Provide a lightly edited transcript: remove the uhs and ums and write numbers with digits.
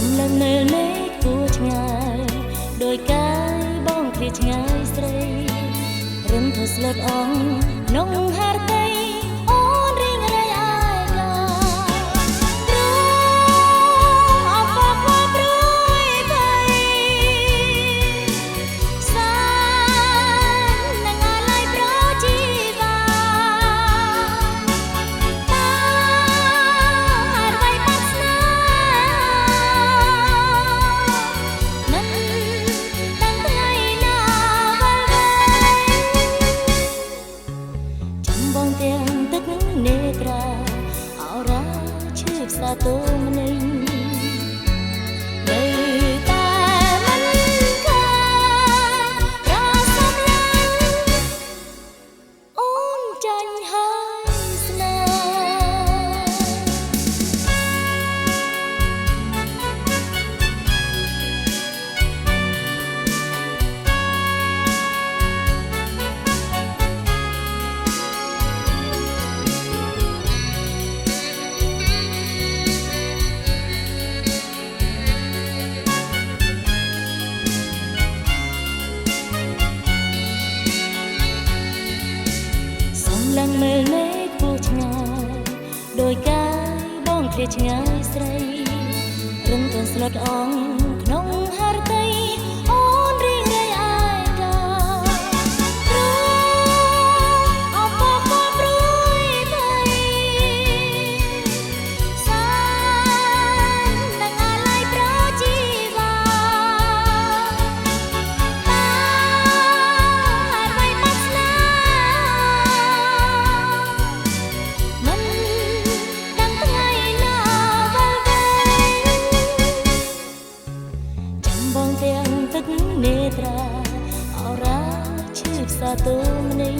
សំឡេងមើលមេឃគួរឆ្ងាយដោយកាយបងគ្រាឆ្ងាយស្រីរឹមធ្វើស្លុតអងក្នុងហារតីអូនរៀងរៃអាយកាទ្រង់អបបព្រួយភ័យសាននឹងអាឡៃប្រជីវាតារវៃបាត់ស្នាមិនដឹងថ្ងៃណាវល់វែងចាំបងទាំងទឹកនេត្រាអរាឈឺផ្សាទោមនិញនៅតែមិនខានរសំឡាញ់អូនចាញ់ហើយស្នេហសំឡេងមើលមេឃគួរឆ្ងាយដោយកាយបងគ្រាឆ្ងាយស្រីរឹងទន់ស្លុតអងក្នុងហារតីអូនរៀងរៃអាយកាទ្រង់អបបព្រួយភ័យសាននឹងអាឡៃប្រជីវាតារវៃបាត់ស្នាមិនដឹងថ្ងៃណាវល់វែងចាំបងទាំងទឹកនេត្រាអរាឈឺផ្សាទោមនិញ